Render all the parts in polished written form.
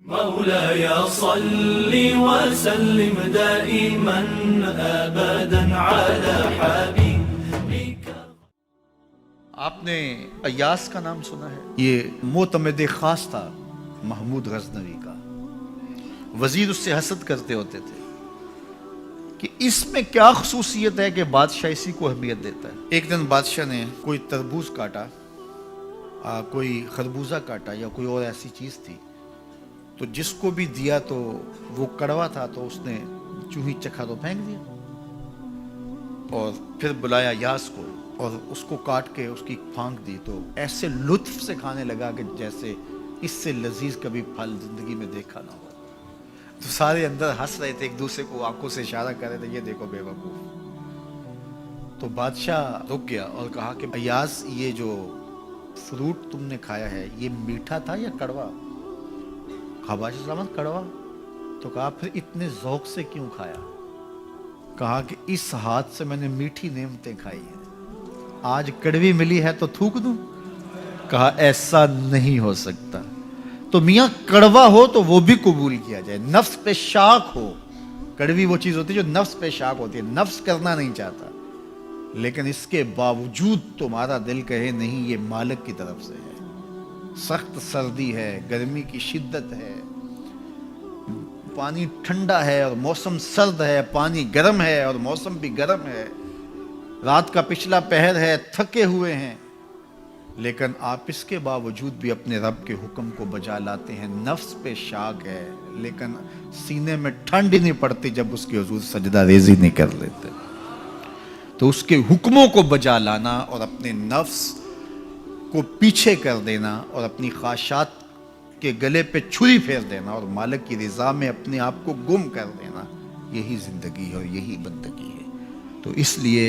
مولاي صل وسلم دائما ابدا على حبيبك. آپ نے ایاس کا نام سنا ہے؟ یہ معتمد خاص تھا محمود غزنوی کا. وزیر اس سے حسد کرتے ہوتے تھے کہ اس میں کیا خصوصیت ہے کہ بادشاہ اسی کو اہمیت دیتا ہے. ایک دن بادشاہ نے کوئی تربوز کاٹا، کوئی خربوزہ کاٹا یا کوئی اور ایسی چیز تھی، تو جس کو بھی دیا تو وہ کڑوا تھا، تو اس نے چوہی چکھا تو پھینک دیا. اور پھر بلایا یاس کو اور اس کو کاٹ کے اس کی پھانک دی، تو ایسے لطف سے کھانے لگا کہ جیسے اس سے لذیذ کبھی پھل زندگی میں دیکھا نہ ہو. تو سارے اندر ہنس رہے تھے، ایک دوسرے کو آنکھوں سے اشارہ کر رہے تھے، یہ دیکھو بے وقوف. تو بادشاہ رک گیا اور کہا کہ ایاز، یہ جو فروٹ تم نے کھایا ہے یہ میٹھا تھا یا کڑوا؟ کہا بادشاہ سلامت کڑوا. تو کہا پھر اتنے ذوق سے کیوں کھایا؟ کہا کہ اس ہاتھ سے میں نے میٹھی نعمتیں کھائی ہیں، آج کڑوی ملی ہے تو تھوک دوں؟ کہا ایسا نہیں ہو سکتا. تو میاں کڑوا ہو تو وہ بھی قبول کیا جائے، نفس پہ شاک ہو. کڑوی وہ چیز ہوتی ہے جو نفس پہ شاک ہوتی ہے، نفس کرنا نہیں چاہتا، لیکن اس کے باوجود تمہارا دل کہے نہیں یہ مالک کی طرف سے ہے. سخت سردی ہے، گرمی کی شدت ہے، پانی ٹھنڈا ہے اور موسم سرد ہے، پانی گرم ہے اور موسم بھی گرم ہے، رات کا پچھلا پہر ہے، تھکے ہوئے ہیں، لیکن آپ اس کے باوجود بھی اپنے رب کے حکم کو بجا لاتے ہیں. نفس پہ شاک ہے لیکن سینے میں ٹھنڈ ہی نہیں پڑتی جب اس کے حضور سجدہ ریزی نہیں کر لیتے. تو اس کے حکموں کو بجا لانا اور اپنے نفس کو پیچھے کر دینا اور اپنی خواہشات کے گلے پہ چھری پھیر دینا اور مالک کی رضا میں اپنے آپ کو گم کر دینا، یہی زندگی ہے اور یہی بندگی ہے. تو اس لیے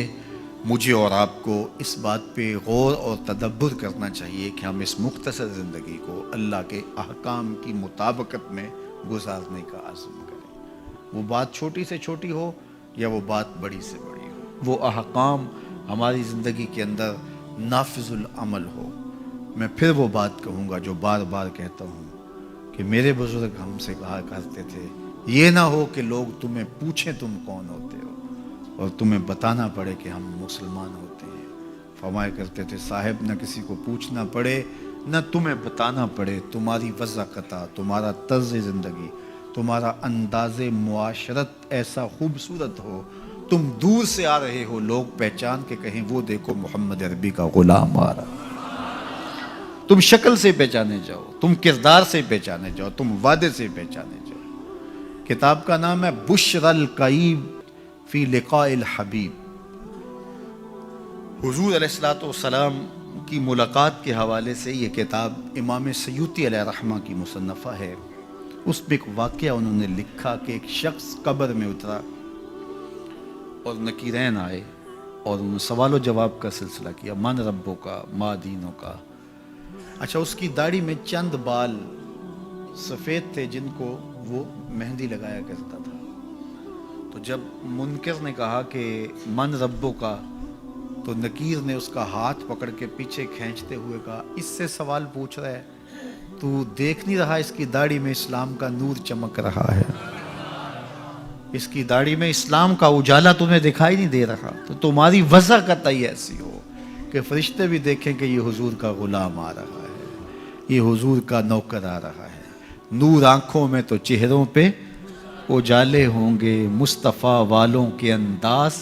مجھے اور آپ کو اس بات پہ غور اور تدبر کرنا چاہیے کہ ہم اس مختصر زندگی کو اللہ کے احکام کی مطابقت میں گزارنے کا عزم کریں. وہ بات چھوٹی سے چھوٹی ہو یا وہ بات بڑی سے بڑی ہو، وہ احکام ہماری زندگی کے اندر نافذ العمل ہو. میں پھر وہ بات کہوں گا جو بار بار کہتا ہوں کہ میرے بزرگ ہم سے کہا کرتے تھے، یہ نہ ہو کہ لوگ تمہیں پوچھیں تم کون ہوتے ہو اور تمہیں بتانا پڑے کہ ہم مسلمان ہوتے ہیں. فرمایا کرتے تھے صاحب، نہ کسی کو پوچھنا پڑے نہ تمہیں بتانا پڑے، تمہاری وضاحت، تمہارا طرز زندگی، تمہارا انداز معاشرت ایسا خوبصورت ہو، تم دور سے آ رہے ہو لوگ پہچان کے کہیں وہ دیکھو محمد عربی کا غلام آ رہا. تم شکل سے پہچانے جاؤ، تم کردار سے پہچانے جاؤ، تم وعدے سے پہچانے جاؤ. کتاب کا نام ہے بشر القیب فی لقاء الحبیب. حضور علیہ السلام کی ملاقات کے حوالے سے یہ کتاب امام سیوطی علیہ رحمہ کی مصنفہ ہے. اس میں ایک واقعہ انہوں نے لکھا کہ ایک شخص قبر میں اترا اور نکیرین آئے اور انہوں نے سوال و جواب کا سلسلہ کیا، من ربوں کا، ما دینوں کا. اچھا، اس کی داڑھی میں چند بال سفید تھے جن کو وہ مہندی لگایا کرتا تھا. تو جب منکر نے کہا کہ من ربوں کا، تو نکیر نے اس کا ہاتھ پکڑ کے پیچھے کھینچتے ہوئے کہا اس سے سوال پوچھ رہا ہے، تو دیکھ نہیں رہا اس کی داڑھی میں اسلام کا نور چمک رہا ہے؟ اس کی داڑھی میں اسلام کا اجالا تمہیں دکھائی نہیں دے رہا؟ تو تمہاری وضع قطعی ایسی ہو کہ فرشتے بھی دیکھیں کہ یہ حضور کا غلام آ رہا ہے، یہ حضور کا نوکر آ رہا ہے. نور آنکھوں میں تو چہروں پہ اجالے ہوں گے، مصطفیٰ والوں کے انداز